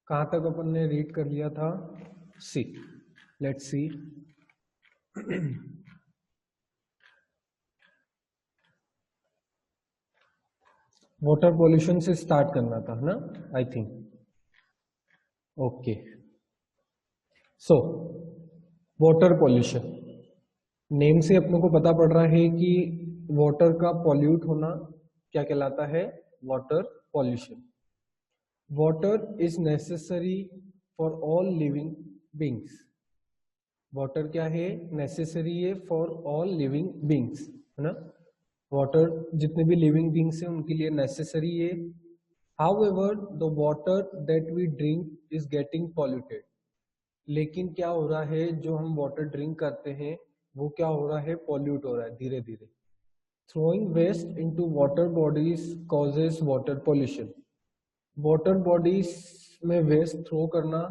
कहाँ तक अपन ने रीड कर लिया था? सी, लेट्स सी। वाटर पॉल्यूशन से स्टार्ट करना था ना, I think. Okay, so water pollution, name से अपने को पता पड़ रहा है कि वाटर का पॉल्यूट होना क्या कहलाता है? Water pollution. Water is necessary for all living beings. Water क्या है? नेसेसरी है फॉर ऑल लिविंग बींग्स, है ना। वाटर जितने भी लिविंग बींग्स हैं उनके लिए नेसेसरी है। However the water that we drink is getting polluted. लेकिन क्या हो रहा है, जो हम वाटर ड्रिंक करते हैं वो क्या हो रहा है? पॉल्यूट हो रहा है धीरे धीरे। Throwing waste into water bodies causes water pollution. Water bodies में वेस्ट थ्रो करना,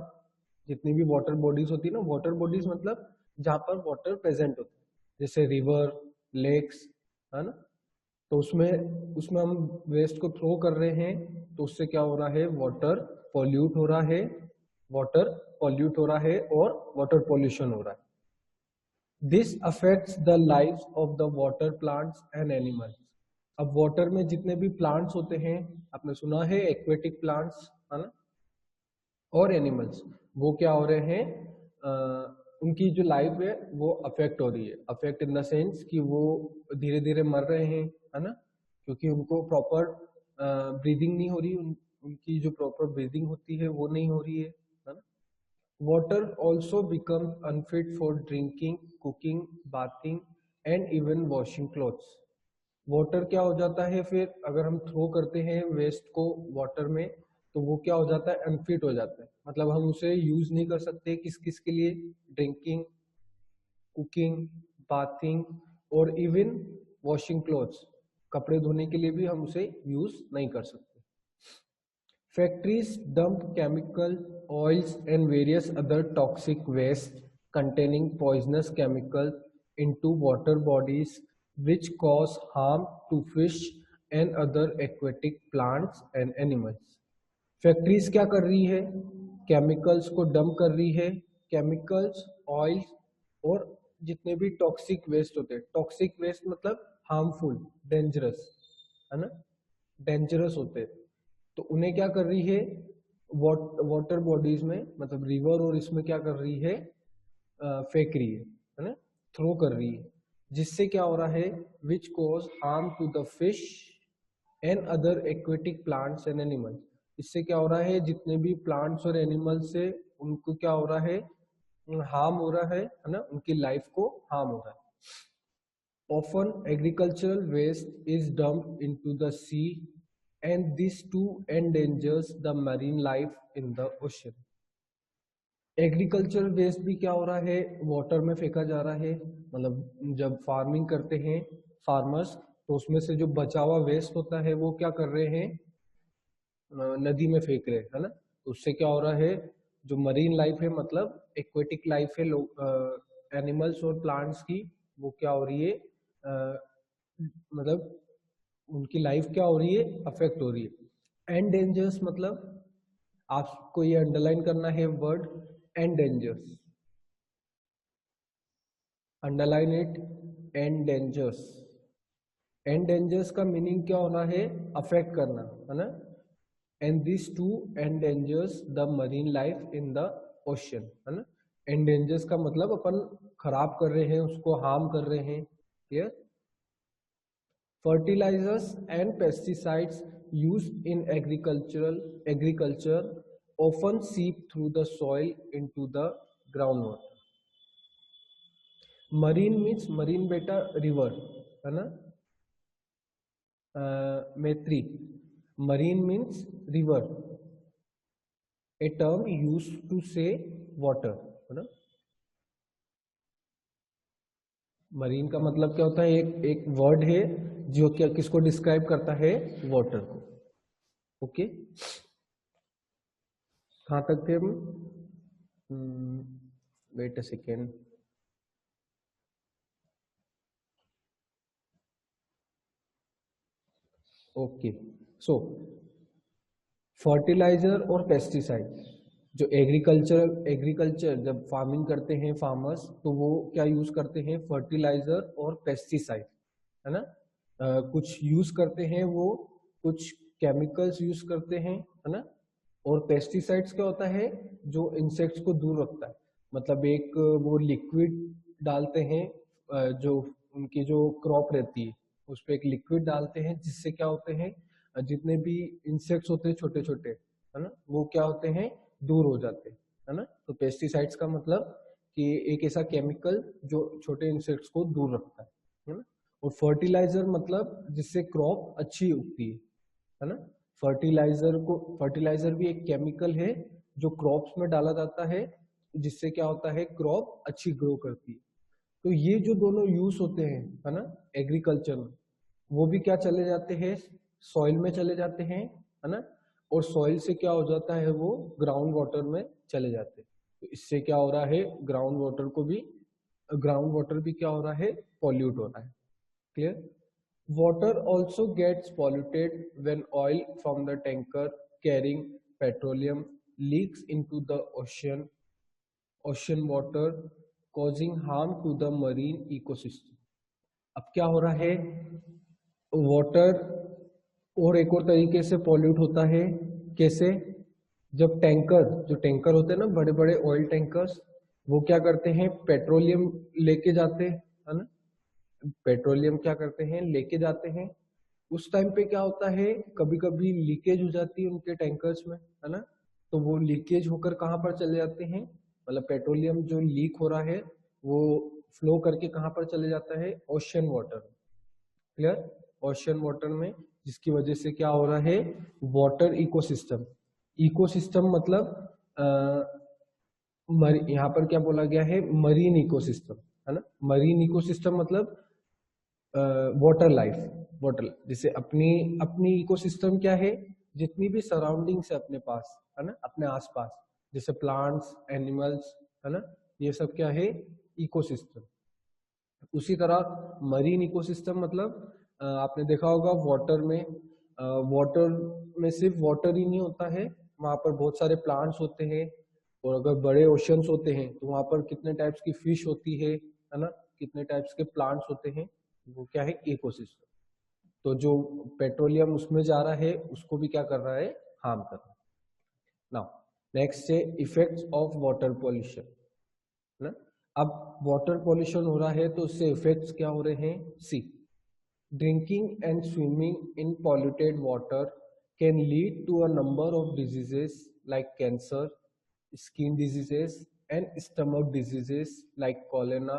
जितनी भी वाटर बॉडीज होती है ना, वाटर बॉडीज मतलब जहां पर वाटर प्रेजेंट होता है, जैसे रिवर, लेक्स, है ना। तो उसमें उसमें हम वेस्ट को थ्रो कर रहे हैं, तो उससे क्या हो रहा है? वाटर पॉल्यूट हो रहा है, वाटर पॉल्यूट हो रहा है और वाटर पॉल्यूशन हो रहा है। This affects the life of the water plants and animals. अब वाटर में जितने भी प्लांट्स होते हैं, आपने सुना है एक्वेटिक प्लांट्स, है ना, और एनिमल्स, वो क्या हो रहे हैं? उनकी जो लाइफ है वो अफेक्ट हो रही है। अफेक्ट इन द सेंस कि वो धीरे धीरे मर रहे हैं, है ना, क्योंकि उनको प्रॉपर ब्रीदिंग नहीं हो रही, उनकी जो प्रॉपर ब्रीदिंग होती है वो नहीं हो रही है ना। Water also becomes unfit for drinking, cooking, bathing and even washing clothes. Water क्या हो जाता है फिर, अगर हम थ्रो करते हैं वेस्ट को वाटर में, तो वो क्या हो जाता है? अनफिट हो जाता है, मतलब हम उसे यूज नहीं कर सकते। किस किस के लिए? ड्रिंकिंग, कुकिंग, बाथिंग और इवन वॉशिंग क्लोथ्स, कपड़े धोने के लिए भी हम उसे यूज नहीं कर सकते। Factories dump chemical, oils and various other toxic waste containing poisonous chemicals into water bodies which cause harm to fish and other aquatic plants and animals. Factories क्या कर रही है? केमिकल्स को डंप कर रही है। केमिकल्स, ऑयल्स और जितने भी टॉक्सिक वेस्ट होते हैं, टॉक्सिक वेस्ट मतलब हार्मफुल, डेंजरस, है ना, डेंजरस होते हैं, तो उन्हें क्या कर रही है? वाटर बॉडीज में, मतलब रिवर और इसमें क्या कर रही है? फेंक रही है ना, थ्रो कर रही है, जिससे क्या हो रहा है? Which cause harm to the fish and other aquatic plants and animals. इससे क्या हो रहा है? जितने भी प्लांट्स और एनिमल्स से उनको क्या हो रहा है? हार्म हो रहा है ना, उनकी लाइफ को हार्म हो रहा है। Often agricultural waste is dumped into the sea and this too endangers the marine life in the ocean. Agricultural waste भी क्या हो रहा है? वाटर में फेंका जा रहा है। मतलब जब फार्मिंग करते हैं फार्मर्स, तो उसमें से जो बचा हुआ वेस्ट होता है वो क्या कर रहे हैं? नदी में फेंक रहे हैं, है ना। तो उससे क्या हो रहा है? जो मरीन लाइफ है, मतलब एक्वेटिक लाइफ है, एनिमल्स और प्लांट्स की, वो क्या हो रही है? मतलब उनकी लाइफ क्या हो रही है? अफेक्ट हो रही है। एंडेंजर्स मतलब आपको ये अंडरलाइन करना है word endangers, underline it, endangers. Endangers का मीनिंग क्या होना है? अफेक्ट करना, है ना। And this too endangers the marine life in the ocean, है ना। एंडेंजर्स का मतलब अपन खराब कर रहे हैं, उसको हार्म कर रहे हैं। Clear? Fertilizers and pesticides used in agriculture often seep through the soil into the groundwater. Marine means marine beta river, है ना, मैत्री। Marine means river, a term used to say water, है ना। मरीन का मतलब क्या होता है? एक वर्ड है जो क्या किसको डिस्क्राइब करता है? वाटर को। ओके, कहाँ तक थे हम? Wait a second. Okay, so fertilizer और पेस्टिसाइड, जो एग्रीकल्चर जब फार्मिंग करते हैं फार्मर्स, तो वो क्या यूज करते हैं, फर्टिलाइजर और पेस्टिसाइड, है ना। कुछ यूज करते हैं वो, कुछ केमिकल्स यूज करते हैं, है ना। और पेस्टिसाइड्स क्या होता है, जो इंसेक्ट्स को दूर रखता है। मतलब एक वो लिक्विड डालते हैं, जो उनकी जो क्रॉप रहती है उस पर एक लिक्विड डालते हैं, जिससे क्या होते हैं, जितने भी इंसेक्ट्स होते हैं छोटे छोटे, है ना, वो क्या होते हैं, दूर हो जाते हैं, है ना। तो पेस्टिसाइड्स का मतलब कि एक ऐसा केमिकल जो छोटे इंसेक्ट्स को दूर रखता है ना। और फर्टिलाइजर मतलब जिससे क्रॉप अच्छी उगती है ना। फर्टिलाइजर भी एक केमिकल है जो क्रॉप्स में डाला जाता है, जिससे क्या होता है, क्रॉप अच्छी ग्रो करती है। तो ये जो दोनों यूज होते हैं, है ना, एग्रीकल्चर में, वो भी क्या चले जाते हैं, सॉइल में चले जाते हैं, है ना। और सॉइल से क्या हो जाता है, वो ग्राउंड वाटर में चले जाते हैं। तो इससे क्या हो रहा है, ग्राउंड वाटर भी क्या हो रहा है, पॉल्यूट हो रहा है। Clear. Water also gets polluted when oil from the tanker carrying petroleum leaks into the ocean water, causing harm to the marine ecosystem. अब क्या हो रहा है, वाटर और एक और तरीके से पॉल्यूट होता है। कैसे, जब जो टैंकर होते हैं ना, बड़े बड़े ऑयल टैंकर्स, वो क्या करते हैं, पेट्रोलियम लेके जाते हैं, है ना। पेट्रोलियम क्या करते हैं, लेके जाते हैं। उस टाइम पे क्या होता है, कभी कभी लीकेज हो जाती है उनके टैंकर्स में, है ना। तो वो लीकेज होकर कहाँ पर चले जाते हैं, मतलब पेट्रोलियम जो लीक हो रहा है वो फ्लो करके कहाँ पर चले जाता है, ocean water. Clear. Ocean water में, जिसकी वजह से क्या हो रहा है, वाटर इकोसिस्टम मतलब यहाँ पर क्या बोला गया है, मरीन इकोसिस्टम, है ना। मरीन इकोसिस्टम मतलब वाटर, जैसे अपनी अपनी इकोसिस्टम क्या है, जितनी भी सराउंडिंग्स है अपने पास, है ना, अपने आसपास, जैसे प्लांट्स, एनिमल्स, है ना, ये सब क्या है, इकोसिस्टम। उसी तरह मरीन इकोसिस्टम मतलब आपने देखा होगा वाटर में सिर्फ वाटर ही नहीं होता है, वहां पर बहुत सारे प्लांट्स होते हैं। और अगर बड़े ओशंस होते हैं तो वहां पर कितने टाइप्स की फिश होती है ना, कितने टाइप्स के प्लांट्स होते हैं, वो क्या है, इकोसिस्टम। तो जो पेट्रोलियम उसमें जा रहा है उसको भी क्या कर रहा है, हार्म कर रहा है। नाउ नेक्स्ट है इफेक्ट्स ऑफ वाटर पॉल्यूशन, ना। अब वाटर पॉल्यूशन हो रहा है तो उससे इफेक्ट्स क्या हो रहे हैं, see, drinking and swimming in polluted water can lead to a number of diseases like cancer, skin diseases and stomach diseases like cholera,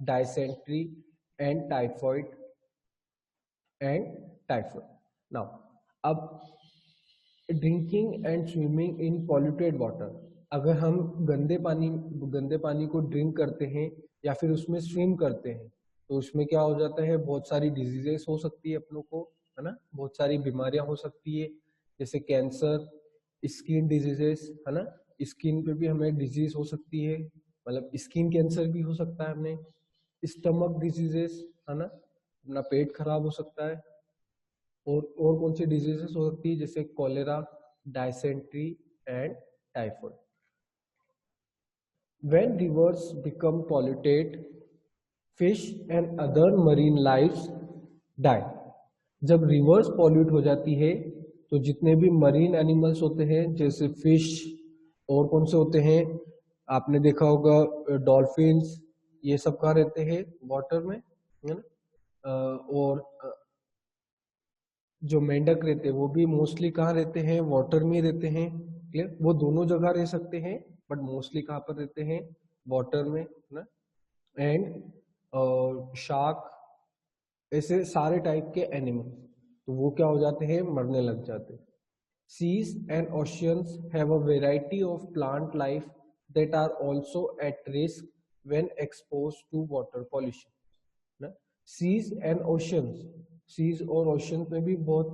dysentery and typhoid. Now, अब drinking and swimming in polluted water, अगर हम गंदे पानी को drink करते हैं या फिर उसमें स्विम करते हैं, तो उसमें क्या हो जाता है, बहुत सारी डिजीजेस हो सकती है अपनों को, है ना, बहुत सारी बीमारियां हो सकती है, जैसे कैंसर, स्किन डिजीजेस, है ना। स्किन पे भी हमें डिजीज हो सकती है, मतलब स्किन कैंसर भी हो सकता है हमें। स्टमक डिजीजेस, है ना, अपना पेट खराब हो सकता है। और कौन सी डिजीजेस हो सकती है, जैसे cholera, dysentery and typhoid. When rivers become polluted, fish and other marine lives die. जब रिवर्स पॉल्यूट हो जाती है तो जितने भी मरीन एनिमल्स होते हैं, जैसे फिश, और कौन से होते हैं, आपने देखा होगा डॉल्फिन्स, ये सब कहाँ रहते हैं, वाटर में, है ना। और जो मेंढक रहते हैं वो भी मोस्टली कहाँ रहते हैं, वाटर में रहते हैं। क्लियर। वो दोनों जगह रह सकते हैं, बट मोस्टली कहाँ पर रहते हैं, वाटर में, ना। एंड शार्क, ऐसे सारे टाइप के एनिमल, तो वो क्या हो जाते हैं, मरने लग जाते हैं। Seas and oceans have a variety of plant life that are also at risk when exposed to water pollution. ना, सीज एंड ओशंस, सीज और ओशन में भी बहुत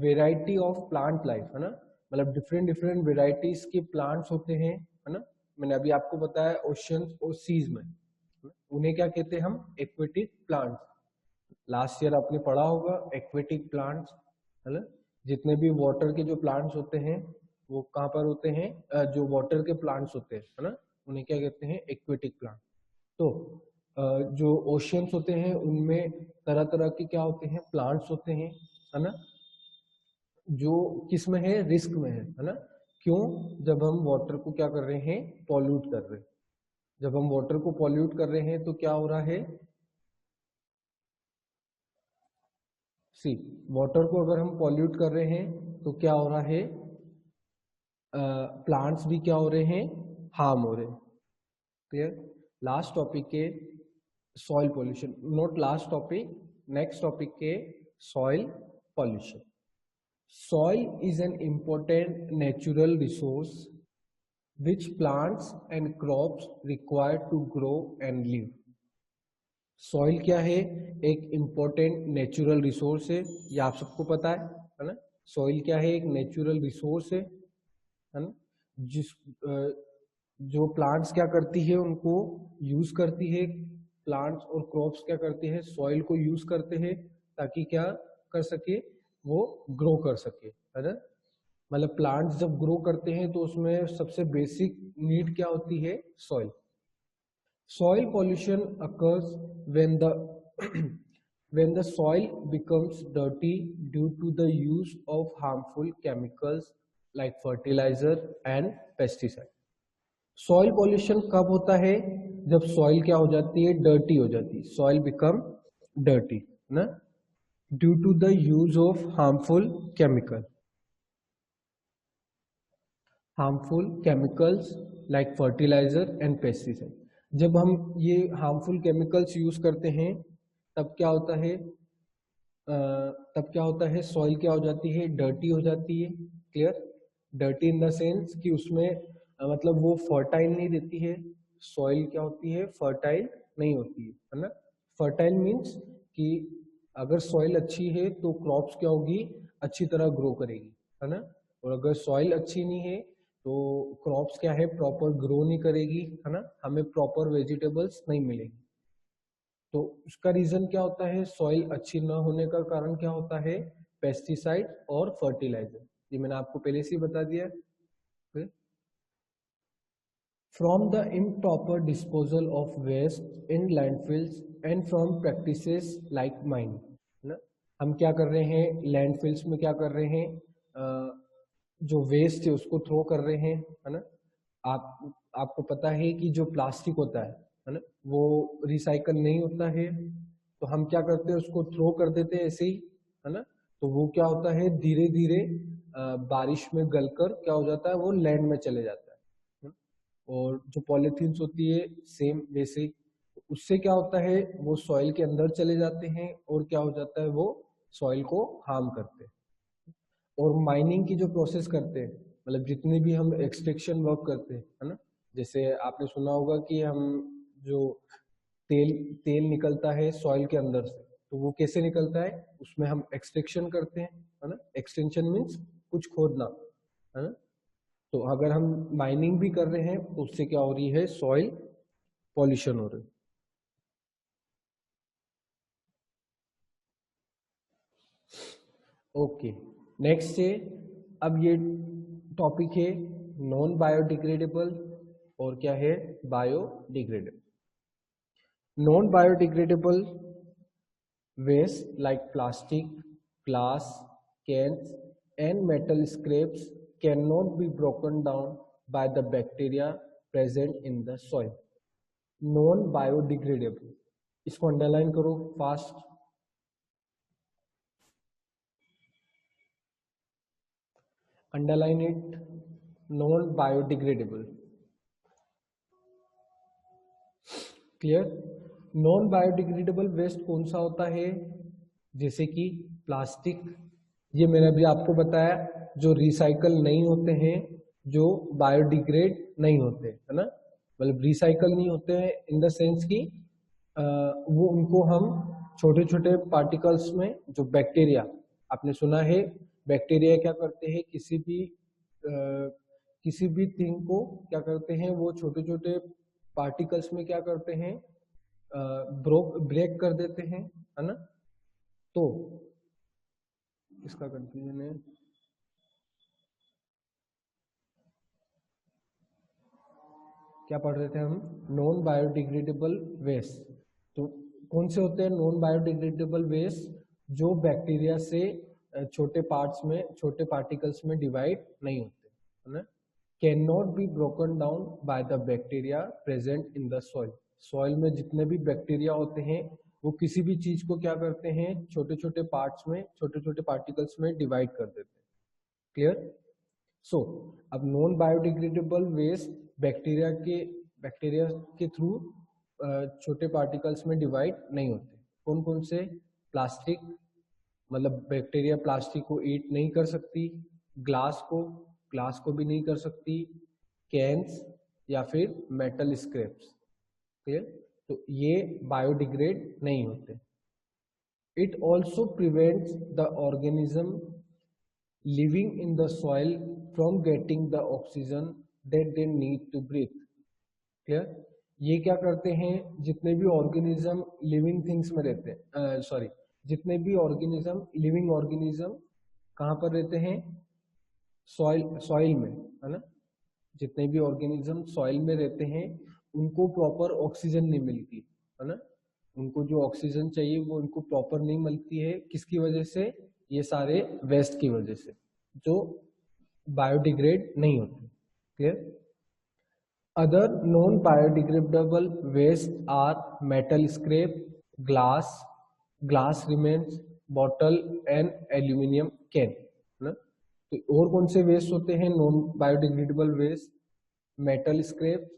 वेराइटी ऑफ प्लांट लाइफ, है ना, मतलब डिफरेंट डिफरेंट वेराइटीज के plants होते हैं, है ना। मैंने अभी आपको बताया ओशंस और सीज में, उन्हें क्या कहते हैं हम, एक्वेटिक प्लांट्स। लास्ट ईयर आपने पढ़ा होगा एक्वेटिक प्लांट्स, है ना। जितने भी वाटर के जो प्लांट्स होते हैं वो कहाँ पर होते हैं, जो वाटर के प्लांट्स होते हैं, है ना, उन्हें क्या कहते हैं, एक्वेटिक प्लांट। तो जो ओशियंस होते हैं उनमें तरह तरह के क्या होते हैं, प्लांट्स होते हैं, है ना, जो किस में है, रिस्क में है ना। क्यों? जब हम वाटर को क्या कर रहे हैं, पॉल्यूट कर रहे हैं। जब हम वाटर को पॉल्यूट कर रहे हैं तो क्या हो रहा है, सी, वाटर को अगर हम पॉल्यूट कर रहे हैं तो क्या हो रहा है, प्लांट्स भी क्या हो रहे हैं, हार्म हो रहे हैं। क्लियर? लास्ट टॉपिक के soil pollution, not last topic, next topic के soil pollution. Soil is an important natural resource which plants and crops require to grow and live. Soil क्या है, एक important natural resource है, ये आप सबको पता है ना। Soil क्या है, एक natural resource है ना, जिस जो प्लांट्स क्या करती है, उनको यूज करती है, प्लांट्स और क्रॉप्स क्या करते हैं, सॉइल को यूज करते हैं ताकि क्या कर सके, वो ग्रो कर सके, है ना। मतलब प्लांट्स जब ग्रो करते हैं तो उसमें सबसे बेसिक नीड क्या होती है, soil. Soil pollution occurs when the when the soil becomes dirty due to the use of harmful chemicals like fertilizer and pesticide. Soil pollution कब होता है, जब सॉइल क्या हो जाती है, डर्टी हो जाती है, सॉइल बिकम डर्टी ना, due to the use of harmful chemicals like fertilizer and pesticide. जब हम ये हार्मफुल केमिकल्स यूज करते हैं तब क्या होता है, सॉइल क्या हो जाती है, डर्टी हो जाती है। Clear? Dirty in the sense कि उसमें मतलब वो फर्टाइल नहीं देती है, सॉइल क्या होती है, फर्टाइल नहीं होती है ना। फर्टाइल मीन्स कि अगर सॉइल अच्छी है तो क्रॉप्स क्या होगी, अच्छी तरह ग्रो करेगी, है ना। और अगर सॉइल अच्छी नहीं है तो क्रॉप्स क्या है, प्रॉपर ग्रो नहीं करेगी, है ना, हमें प्रॉपर वेजिटेबल्स नहीं मिलेगी। तो उसका रीजन क्या होता है, सॉइल अच्छी ना होने का कारण क्या होता है, पेस्टिसाइड और फर्टिलाइजर। ये मैंने आपको पहले से ही बता दिया। From the improper disposal of waste in landfills and from practices like mining, है ना। हम क्या कर रहे हैं, लैंडफिल्स में क्या कर रहे हैं, जो वेस्ट है उसको थ्रो कर रहे हैं, है ना। आपको पता है कि जो प्लास्टिक होता है ना, वो रिसाइकल नहीं होता है, तो हम क्या करते हैं, उसको थ्रो कर देते हैं ऐसे ही, है ना। तो वो क्या होता है, धीरे धीरे बारिश में गलकर क्या हो जाता है, वो लैंड में चले जाता है। और जो पॉलीथीन्स होती है सेम वैसे ही, उससे क्या होता है, वो सॉइल के अंदर चले जाते हैं और क्या हो जाता है, वो सॉइल को हार्म करते हैं। और माइनिंग की जो प्रोसेस करते हैं, मतलब जितने भी हम एक्सट्रैक्शन वर्क करते हैं, है ना, जैसे आपने सुना होगा कि हम जो तेल तेल निकलता है सॉइल के अंदर से, तो वो कैसे निकलता है, उसमें हम एक्सट्रैक्शन करते हैं, है ना। एक्सटेंशन मीन्स कुछ खोदना, है ना। तो अगर हम माइनिंग भी कर रहे हैं तो उससे क्या हो रही है, सॉइल पॉल्यूशन हो रही है। ओके, नेक्स्ट है, अब ये टॉपिक है नॉन बायोडिग्रेडेबल और क्या है, biodegradable. Non biodegradable waste like plastic, glass, cans and metal scraps cannot be broken down by the bacteria present in the soil. Non biodegradable, इसको अंडरलाइन करो fast. Underline it, non biodegradable. Clear? Non biodegradable waste कौन सा होता है, जैसे कि plastic, ये मैंने अभी आपको बताया, जो रिसाइकल नहीं होते हैं, जो बायोडिग्रेड नहीं होते, है ना। मतलब रिसाइकल नहीं होते हैं इन द सेंस कि वो उनको हम छोटे छोटे पार्टिकल्स में, जो बैक्टीरिया, आपने सुना है बैक्टीरिया क्या करते हैं, किसी भी थिंग को क्या करते हैं, वो छोटे छोटे पार्टिकल्स में क्या करते हैं, ब्रेक कर देते हैं, है ना। तो इसका कंफ्यूजन है, क्या पढ़ रहे थे हम? Non biodegradable waste. तो कौन से होते हैं नॉन बायोडिग्रेडेबल वेस्ट? जो बैक्टीरिया से छोटे पार्ट्स में, छोटे पार्टिकल्स में डिवाइड नहीं होते, है ना? Can not be broken down by the bacteria present in the soil. Soil में जितने भी बैक्टीरिया होते हैं वो किसी भी चीज को क्या करते हैं, छोटे छोटे पार्ट्स में, छोटे छोटे पार्टिकल्स में डिवाइड कर देते हैं। क्लियर? सो अब नॉन बायोडिग्रेडेबल वेस्ट बैक्टीरिया के थ्रू छोटे पार्टिकल्स में डिवाइड नहीं होते। कौन कौन से? प्लास्टिक, मतलब बैक्टीरिया प्लास्टिक को ईट नहीं कर सकती, ग्लास को भी नहीं कर सकती, कैन्स या फिर मेटल स्क्रैप्स। क्लियर? तो ये बायोडिग्रेड नहीं होते। It also prevents the organism living in the soil from getting the oxygen that they need to breathe. Clear? ये क्या करते हैं, जितने भी ऑर्गेनिज्म लिविंग थिंग्स में रहते हैं, सॉरी, जितने भी ऑर्गेनिज्म, लिविंग ऑर्गेनिज्म कहाँ पर रहते हैं? सॉइल में, है ना? जितने भी ऑर्गेनिज्म सॉइल में रहते हैं उनको प्रॉपर ऑक्सीजन नहीं मिलती, है ना? उनको जो ऑक्सीजन चाहिए वो उनको प्रॉपर नहीं मिलती है। किसकी वजह से? ये सारे वेस्ट की वजह से, जो बायोडिग्रेड नहीं होते। Clear? Other non-biodegradable waste are metal scrap, glass remains, bottle and aluminium can। ना? तो और कौन से वेस्ट होते हैं non biodegradable waste? Metal scrap,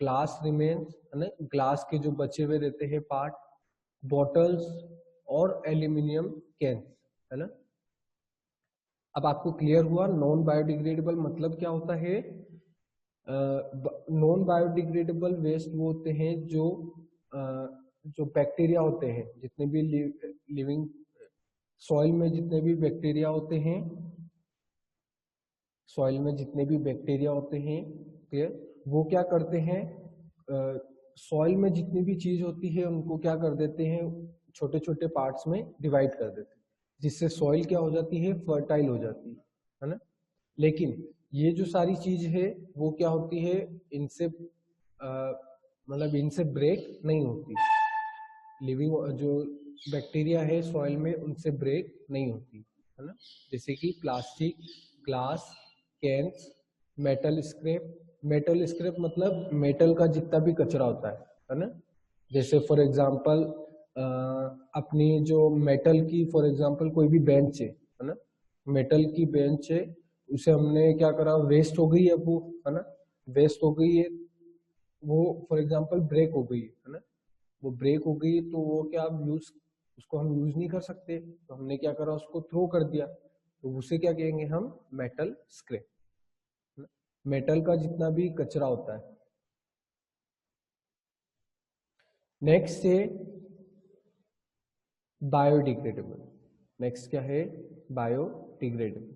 glass remains, है ना, ग्लास के जो बचे हुए रहते हैं पार्ट, बॉटल्स और एल्यूमिनियम कैन, है ना? अब आपको क्लियर हुआ नॉन बायोडिग्रेडेबल मतलब क्या होता है? नॉन बायोडिग्रेडेबल वेस्ट वो होते हैं जो बैक्टीरिया होते हैं, जितने भी लिविंग सॉइल में जितने भी बैक्टीरिया होते हैं, सॉइल में जितने भी बैक्टीरिया होते हैं, क्लियर, वो क्या करते हैं, सॉइल में जितनी भी चीज होती है उनको क्या कर देते हैं, छोटे छोटे पार्ट्स में डिवाइड कर देते हैं, जिससे सॉइल क्या हो जाती है, फर्टाइल हो जाती है ना? लेकिन ये जो सारी चीज है वो क्या होती है, इनसे मतलब इनसे ब्रेक नहीं होती। लिविंग जो बैक्टीरिया है सॉइल में उनसे ब्रेक नहीं होती, है ना? जैसे कि plastic, glass, cans, metal scrap. Metal scrap मतलब मेटल का जितना भी कचरा होता है ना? जैसे फॉर एग्जांपल अपनी जो मेटल की, फॉर एग्जांपल कोई भी बेंच है ना, मेटल की बेंच है, उसे हमने क्या करा, वेस्ट हो गई है वो, है ना, वेस्ट हो गई है वो, फॉर एग्जांपल ब्रेक हो गई है ना, वो ब्रेक हो गई तो वो क्या यूज, उसको हम यूज नहीं कर सकते, तो हमने क्या करा, उसको थ्रो कर दिया, तो उसे क्या कहेंगे हम, मेटल स्क्रैप। मेटल का जितना भी कचरा होता है। नेक्स्ट है बायोडिग्रेडेबल। नेक्स्ट क्या है, biodegradable.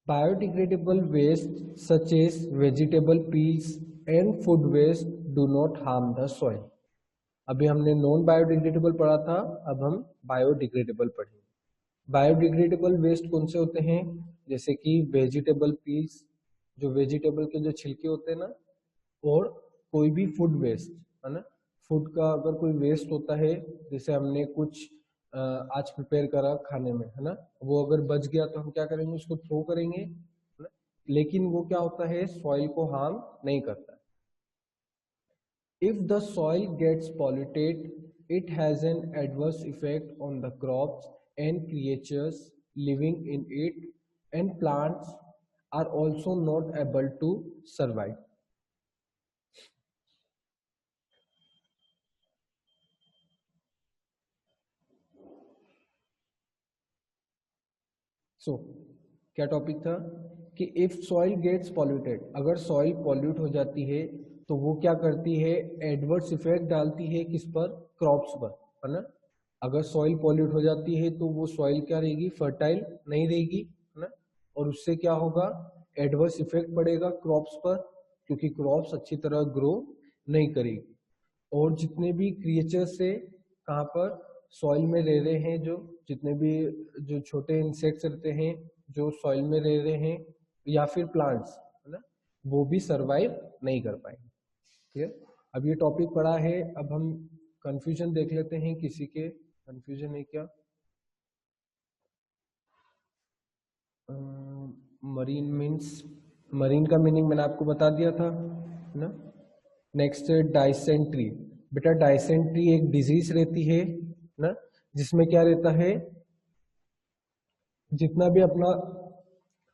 Biodegradable waste such as vegetable peels and food waste do not harm the soil। अभी हमने नॉन बायोडिग्रेडेबल पढ़ा था, अब हम बायोडिग्रेडेबल पढ़ेंगे। बायोडिग्रेडेबल वेस्ट कौन से होते हैं? जैसे कि वेजिटेबल पील्स, जो वेजिटेबल के जो छिलके होते हैं ना, और कोई भी फूड वेस्ट, है ना, फूड का अगर कोई वेस्ट होता है, जैसे हमने कुछ आज प्रिपेयर करा खाने में, है ना, वो अगर बच गया तो हम क्या करेंगे, उसको थ्रो करेंगे, है ना? लेकिन वो क्या होता है, सॉइल को हार्म नहीं करता। If the soil gets polluted, it has an adverse effect on the crops and creatures living in it, and plants are also not able to survive। सो क्या टॉपिक था कि इफ सॉइल गेट्स पॉल्यूटेड, अगर soil pollute हो जाती है तो वो क्या करती है, एडवर्स इफेक्ट डालती है किस पर, क्रॉप्स पर, है ना? अगर सॉइल पॉल्यूट हो जाती है तो वो सॉइल क्या रहेगी, फर्टाइल नहीं रहेगी, है ना? और उससे क्या होगा, एडवर्स इफेक्ट पड़ेगा क्रॉप्स पर, क्योंकि क्रॉप्स अच्छी तरह ग्रो नहीं करेगी। और जितने भी क्रिएचर्स है कहाँ पर, सॉइल में रह रहे हैं, जो जितने भी जो छोटे इंसेक्ट्स रहते हैं जो सॉइल में रह रहे हैं, या फिर प्लांट्स, है ना, वो भी सरवाइव नहीं कर पाएंगे। क्लियर? अब ये टॉपिक पढ़ा है, अब हम कंफ्यूजन देख लेते हैं, किसी के कंफ्यूजन है क्या? मरीन मीन्स, मरीन का मीनिंग मैंने आपको बता दिया था ना। Next dysentery. बेटा डाइसेंट्री एक डिजीज रहती है ना, जिसमें क्या रहता है, जितना भी अपना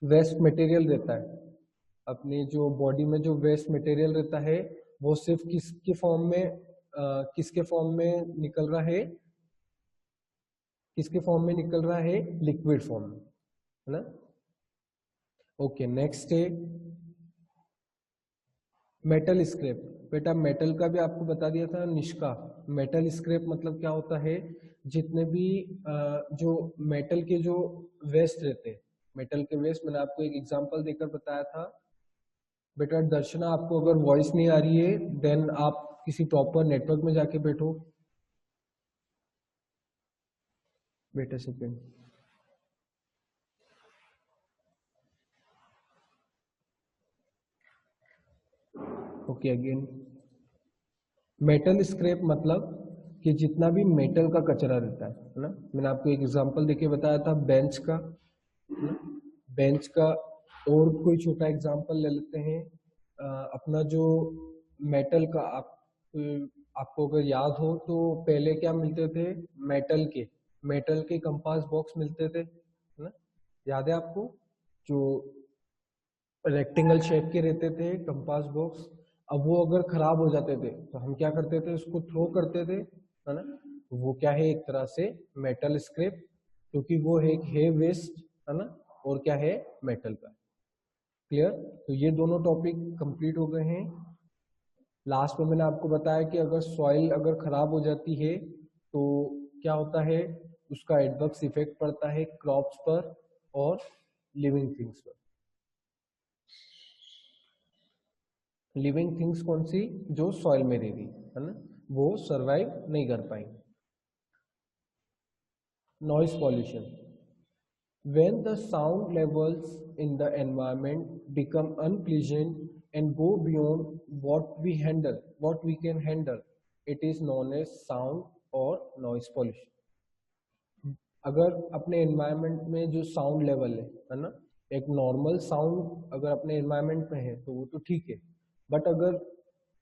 वेस्ट मटेरियल रहता है, अपनी जो बॉडी में जो वेस्ट मटेरियल रहता है, वो सिर्फ किसके फॉर्म में किसके फॉर्म में निकल रहा है, किसके फॉर्म में निकल रहा है, लिक्विड फॉर्म में, है ना। ओके, नेक्स्ट है मेटल स्क्रैप। बेटा मेटल का भी आपको बता दिया था निष्का। मेटल स्क्रैप मतलब क्या होता है, जितने भी जो मेटल के जो वेस्ट रहते हैं, मेटल के वेस्ट, मैंने आपको एक एग्जांपल देकर बताया था। बेटा दर्शना, आपको अगर वॉइस नहीं आ रही है देन आप किसी प्रॉपर नेटवर्क में जाके बैठो। बेटा second. Okay again, metal scrap मतलब कि जितना भी मेटल का कचरा रहता है ना, मैंने आपको एक एग्जांपल देके बताया था बेंच का, है ना, बेंच का। और कोई छोटा एग्जांपल ले लेते हैं, अपना जो मेटल का, आपको अगर याद हो तो पहले क्या मिलते थे, मेटल के कंपास बॉक्स मिलते थे, है ना, याद है आपको, जो रेक्टेंगल शेप के रहते थे कंपास बॉक्स। अब वो अगर खराब हो जाते थे तो हम क्या करते थे, उसको थ्रो करते थे, है ना। तो वो क्या है, एक तरह से मेटल स्क्रैप, क्योंकि वो एक है वेस्ट, है ना, और क्या है, मेटल का। क्लियर? तो ये दोनों टॉपिक कंप्लीट हो गए हैं। लास्ट में मैंने आपको बताया कि अगर सॉइल अगर खराब हो जाती है तो क्या होता है, उसका एडवर्स इफेक्ट पड़ता है क्रॉप्स पर और लिविंग थिंग्स पर। लिविंग थिंग्स कौन सी, जो सॉइल में रह रही है ना, वो सरवाइव नहीं कर पाएंगे। Noise pollution, when the sound levels in the environment become unpleasant and go beyond what we can handle, it is known as sound or noise pollution. अगर अपने एनवायरनमेंट में जो साउंड लेवल है ना, एक नॉर्मल साउंड अगर अपने environment में है तो वो तो ठीक है, बट अगर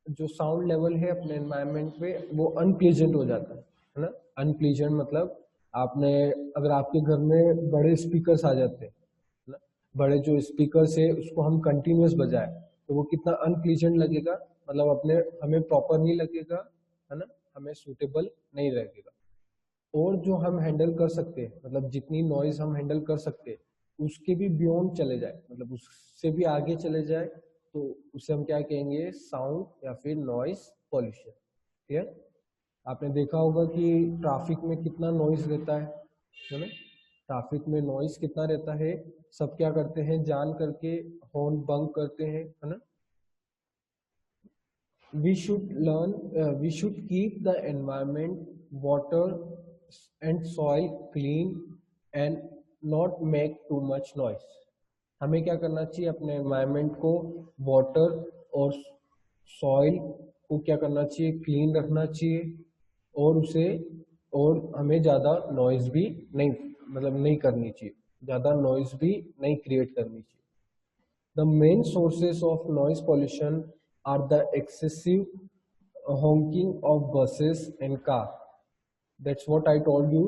जो साउंड लेवल है अपने एनवायरनमेंट में वो अनप्लीजेंट हो जाता है ना। अनप्लीजेंट मतलब आपने, अगर आपके घर में बड़े स्पीकर्स आ जाते हैं ना, बड़े जो स्पीकर्स है उसको हम कंटिन्यूस बजाए तो वो कितना अनप्लीजेंट लगेगा, मतलब अपने हमें प्रॉपर नहीं लगेगा, है ना, हमें सूटेबल नहीं लगेगा। और जो हम हैंडल कर सकते हैं, मतलब जितनी नॉइज हम हैंडल कर सकते हैं उसके भी बियॉन्ड चले जाए, मतलब उससे भी आगे चले जाए, तो उसे हम क्या कहेंगे, साउंड या फिर नॉइज पॉल्यूशन। क्लियर? आपने देखा होगा कि ट्रैफिक में कितना नॉइज रहता है ना, ट्रैफिक में नॉइज कितना रहता है, सब क्या करते हैं, जान करके हॉर्न बंक करते हैं, है ना। We should keep the environment, water and soil clean and not make too much noise. हमें क्या करना चाहिए, अपने एनवायरनमेंट को, वाटर और सॉइल को क्या करना चाहिए, क्लीन रखना चाहिए, और उसे, और हमें ज़्यादा नॉइज भी नहीं, मतलब नहीं करनी चाहिए, ज़्यादा नॉइज भी नहीं क्रिएट करनी चाहिए। The main sources of noise pollution are the excessive honking of buses and car. That's what I told you.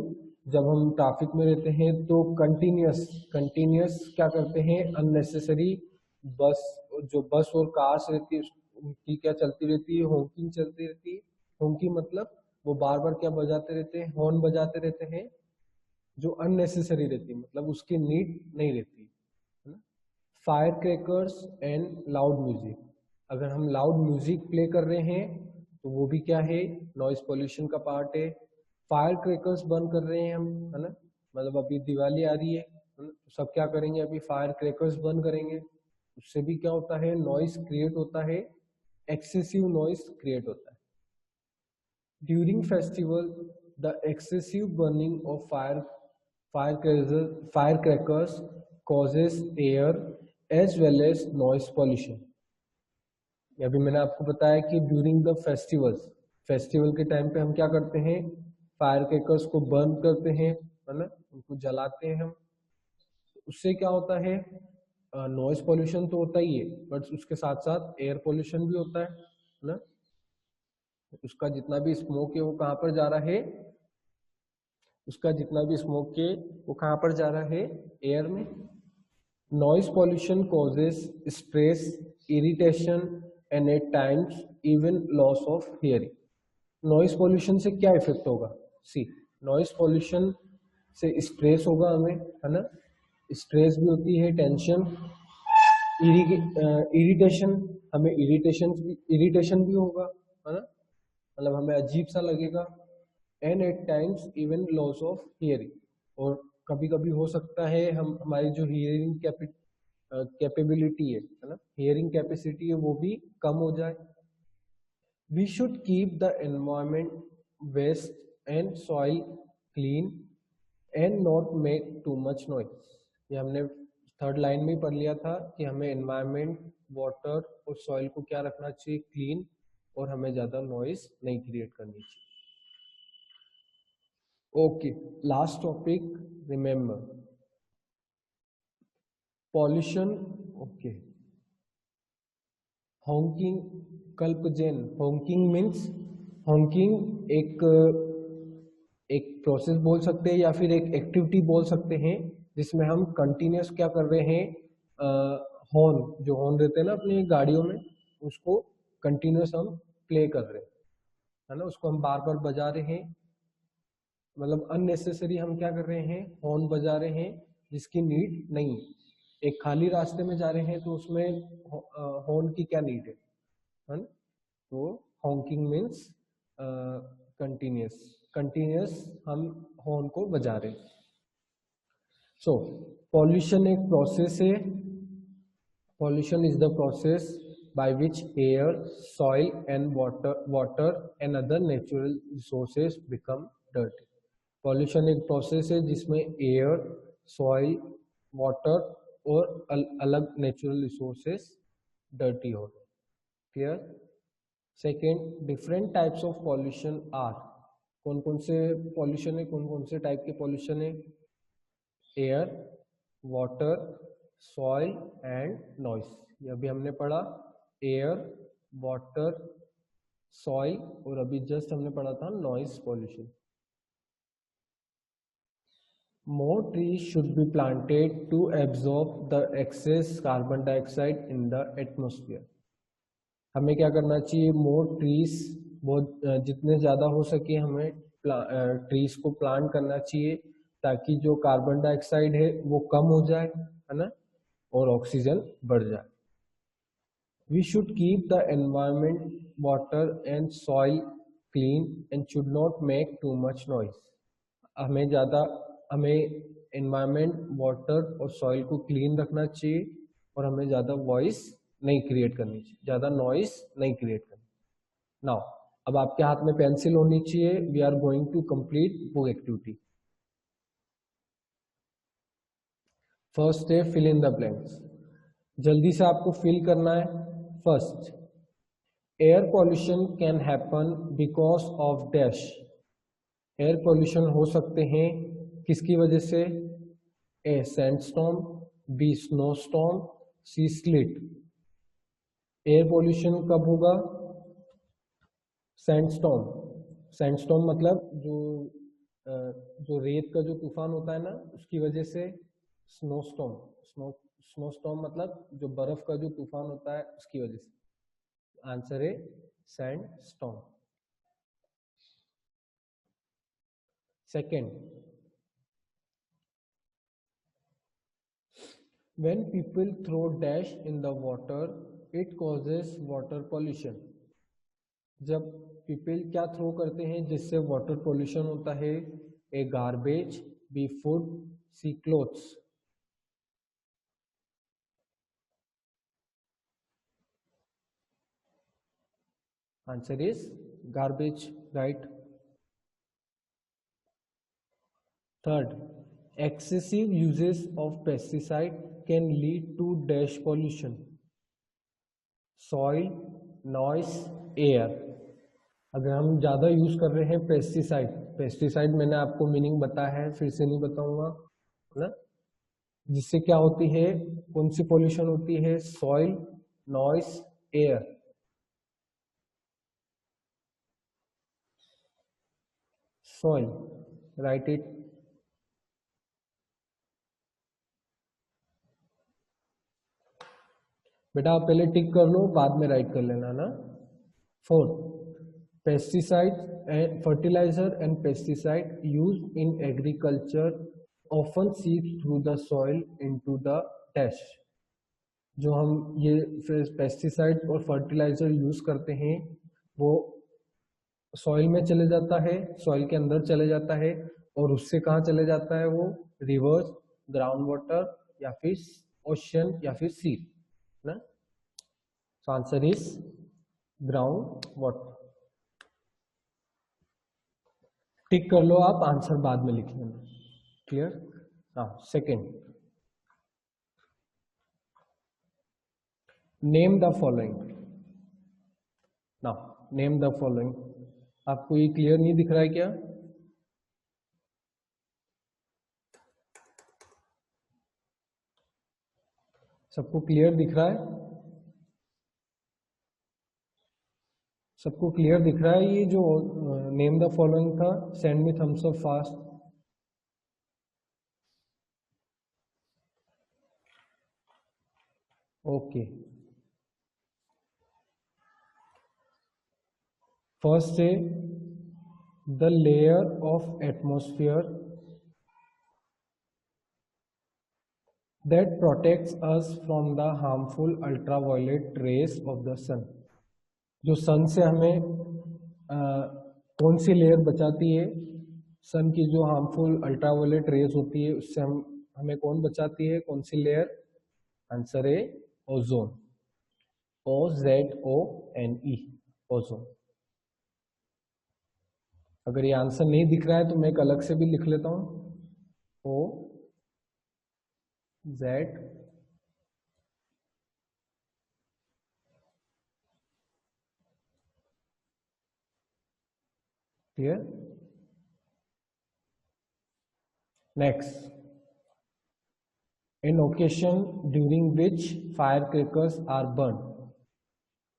जब हम ट्रैफिक में रहते हैं तो कंटिन्यूस क्या करते हैं, अननेसेसरी बस, जो बस और कार्स रहती है उनकी क्या चलती रहती है, हॉकिंग चलती रहती है। हॉकिंग मतलब वो बार बार क्या बजाते रहते हैं, हॉर्न बजाते रहते हैं, जो अननेसेसरी रहती है, मतलब उसकी नीड नहीं रहती है ना। Fire crackers and loud music, अगर हम लाउड म्यूजिक प्ले कर रहे हैं तो वो भी क्या है, नॉइज पोल्यूशन का पार्ट है। फायर क्रैकर्स बंद कर रहे हैं हम, है ना, मतलब अभी दिवाली आ रही है ना, तो सब क्या करेंगे, अभी फायर क्रैकर्स बंद करेंगे, उससे भी क्या होता है, नॉइज क्रिएट होता है, एक्सेसिव नॉइज क्रिएट होता है। During festival the excessive burning of firecrackers causes air as well as noise pollution. अभी मैंने आपको बताया कि ड्यूरिंग द फेस्टिवल्स, फेस्टिवल के टाइम पे हम क्या करते हैं, फायर क्रैकर्स को बर्न करते हैं, है ना, उनको जलाते हैं हम। उससे क्या होता है, नॉइज पोल्यूशन तो होता ही है, बट उसके साथ साथ एयर पोल्यूशन भी होता है ना। उसका जितना भी स्मोक है वो कहाँ पर जा रहा है, उसका जितना भी स्मोक है वो कहाँ पर जा रहा है, एयर में। Noise pollution causes stress, irritation and at times even loss of hearing. Noise pollution से क्या इफेक्ट होगा, सी, नॉइज पोल्यूशन से स्ट्रेस होगा हमें, है ना, स्ट्रेस भी होती है, टेंशन, इरिटेशन, हमें इरिटेशन भी होगा, है ना, मतलब हमें अजीब सा लगेगा। And at times even loss of hearing, और कभी कभी हो सकता है हम हमारी जो हियरिंग कैपेबिलिटी है ना, हियरिंग कैपेसिटी है, वो भी कम हो जाए। We should keep the environment, waste and soil clean and not make too much noise. ये हमने थर्ड लाइन में ही पढ़ लिया था कि हमें एनवायरमेंट, वाटर और सॉइल को क्या रखना चाहिए, क्लीन, और हमें ज्यादा नॉइज नहीं क्रिएट करनी चाहिए। Okay, last topic, remember pollution. Okay, honking, कल्पजन, हॉन्किंग मीन्स, हॉन्किंग एक प्रोसेस बोल सकते हैं या फिर एक एक्टिविटी बोल सकते हैं जिसमें हम कंटिन्यूस क्या कर रहे हैं, हॉर्न, जो हॉर्न रहते हैं ना अपनी गाड़ियों में, उसको कंटिन्यूस हम प्ले कर रहे हैं, है ना, उसको हम बार बार बजा रहे हैं, मतलब अननेसेसरी हम क्या कर रहे हैं, हॉर्न बजा रहे हैं जिसकी नीड नहीं है। एक खाली रास्ते में जा रहे हैं तो उसमें हॉर्न की क्या नीड है ना। तो हॉन्किंग मीन्स कंटिन्यूस, कंटिन्यूस हम हॉर्न को बजा रहे हैं। सो पॉल्यूशन एक प्रोसेस है, pollution is the process by which air, soil and water and other natural resources become dirty. Pollution एक प्रोसेस है जिसमें एयर, सॉइल, वाटर और अलग नेचुरल रिसोर्सेस डर्टी हो रहे। Clear? Second, different types of pollution are, कौन कौन से पॉल्यूशन है, कौन कौन से टाइप के पॉल्यूशन है, air, water, soil and noise. ये अभी हमने पढ़ा, एयर, वाटर, सॉइल, और अभी जस्ट हमने पढ़ा था noise pollution. More trees should be planted to absorb the excess carbon dioxide in the atmosphere. हमें क्या करना चाहिए, मोर ट्रीज, बहुत जितने ज़्यादा हो सके हमें ट्रीज को प्लांट करना चाहिए ताकि जो कार्बन डाइऑक्साइड है वो कम हो जाए, है ना, और ऑक्सीजन बढ़ जाए। We should keep the environment, water and soil clean and should not make too much noise. हमें एनवायरमेंट, वाटर और सॉइल को क्लीन रखना चाहिए और हमें ज़्यादा वॉइस नहीं क्रिएट करनी चाहिए, ज़्यादा नॉइस नहीं क्रिएट करनी। नाउ अब आपके हाथ में पेंसिल होनी चाहिए, we are going to complete book activity. First है फिल इन द ब्लैंक्स, जल्दी से आपको फिल करना है। First, air pollution can happen because of dash. Air pollution हो सकते हैं किसकी वजह से, A sandstorm, B snowstorm, C sleet. Air pollution कब होगा, सैंडस्टॉर्म, सैंडस्टॉर्म मतलब जो रेत का जो तूफान होता है ना उसकी वजह से। स्नोस्टॉर्म, स्नोस्टॉर्म मतलब जो बर्फ का जो तूफान होता है उसकी वजह से। आंसर है sandstorm. Second, when people throw dash in the water it causes water pollution। जब पीपल क्या थ्रो करते हैं जिससे वाटर पोल्यूशन होता है, A garbage, B food, C clothes. Answer is garbage, right. Third, excessive uses of pesticide can lead to dash pollution, soil, noise, air. अगर हम ज़्यादा यूज़ कर रहे हैं पेस्टिसाइड, पेस्टिसाइड मैंने आपको मीनिंग बताया है, फिर से नहीं बताऊंगा, है ना। जिससे क्या होती है, कौन सी पॉल्यूशन होती है, soil, noise, air. Soil, right it. बेटा आप पहले टिक कर लो, बाद में राइट कर लेना ना। 4, pesticide and fertilizer and pesticide used in agriculture often seep through the soil into the dash। जो हम ये पेस्टिसाइड और फर्टिलाइजर यूज करते हैं वो सॉइल में चले जाता है, सॉइल के अंदर चले जाता है, और उससे कहाँ चले जाता है वो, रिवर्स, ग्राउंड वाटर, या फिर ओशन, या फिर सी, ना। So answer is ground water. टिक कर लो आप, आंसर बाद में लिख लेना। क्लियर। हाँ, सेकेंड, नेम द फॉलोइंग। ना, नेम द फॉलोइंग। आपको ये क्लियर नहीं दिख रहा है क्या? सबको क्लियर दिख रहा है? सबको क्लियर दिख रहा है? ये जो नेम द फॉलोइंग था, send me thumbs up fast. Okay, first है the layer of atmosphere that protects us from the harmful ultraviolet rays of the sun। जो सन से हमें कौन सी लेयर बचाती है? सन की जो हार्मफुल अल्ट्रावायलेट रेज होती है उससे हमें कौन बचाती है, कौन सी लेयर? आंसर है ओजोन, OZONE, ओजोन। अगर ये आंसर नहीं दिख रहा है तो मैं एक अलग से भी लिख लेता हूं, OZ। Clear. Next, an occasion during which firecrackers are burned।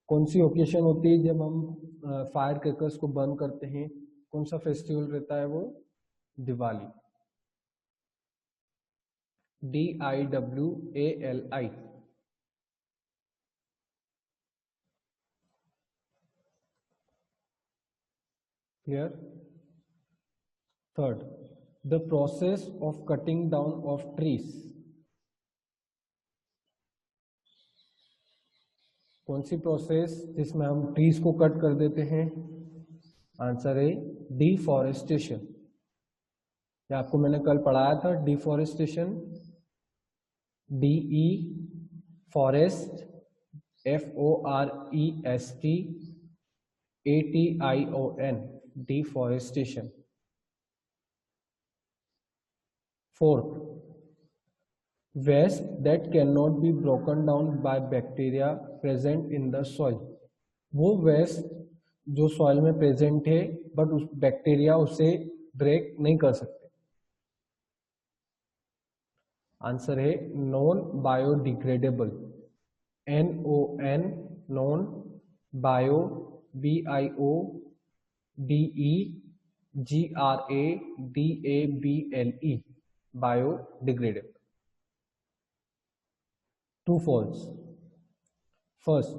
कौन सी ओकेशन होती है जब हम फायर क्रैकर्स को बर्न करते हैं? कौन सा फेस्टिवल रहता है वो? Diwali, DIWALI। Clear. Third, the process of cutting down of trees. कौन सी प्रोसेस जिसमें हम ट्रीज को कट कर देते हैं? आंसर है डिफॉरेस्टेशन। ये आपको मैंने कल पढ़ाया था, deforestation, DE forest, FORESTATION, deforestation. Fourth, waste that cannot be broken down by bacteria present in the soil। वो वेस्ट जो सॉइल में प्रेजेंट है बट उस बैक्टीरिया उसे ब्रेक नहीं कर सकते। आंसर है non biodegradable, NON, non, bio, BIODEGRADABLE, biodegradable. True, false। First,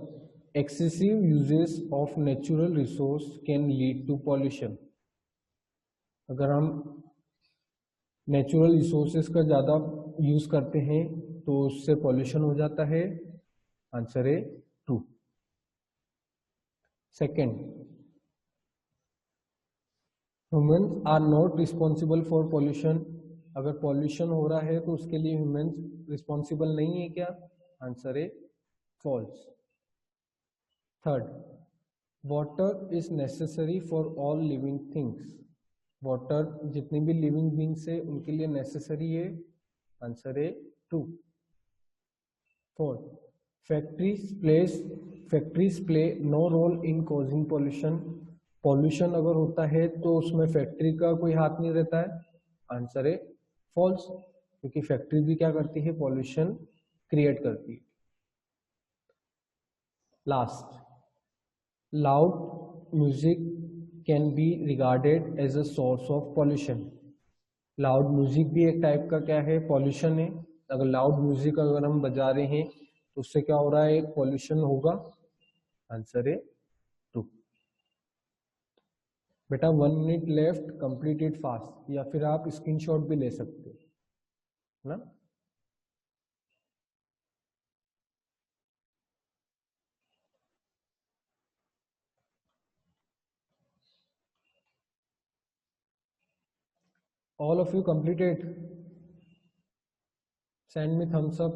excessive uses of natural resource can lead to pollution। अगर हम नेचुरल रिसोर्सेज का ज़्यादा यूज करते हैं तो उससे पॉल्यूशन हो जाता है। आंसर है true. Second, humans are not responsible for pollution. अगर पॉल्यूशन हो रहा है तो उसके लिए ह्यूमंस रिस्पॉन्सिबल नहीं है क्या? आंसर है false. Third, water is necessary for all living things. Water जितनी भी लिविंग बींग्स है उनके लिए नेसेसरी है। आंसर है true. Fourth, factories play no role in causing pollution. Pollution अगर होता है तो उसमें फैक्ट्री का कोई हाथ नहीं रहता है। आंसर है फॉल्स, क्योंकि फैक्ट्री भी क्या करती है, पॉल्यूशन क्रिएट करती है। Last, loud music can be regarded as a source of pollution. Loud music भी एक टाइप का क्या है, पॉल्यूशन है। अगर लाउड म्यूजिक अगर हम बजा रहे हैं तो उससे क्या हो रहा है, एक पॉल्यूशन होगा। आंसर है 2। बेटा 1 minute left, complete it fast, या फिर आप स्क्रीनशॉट भी ले सकते हो, है ना। All of you completed, send me thumbs up.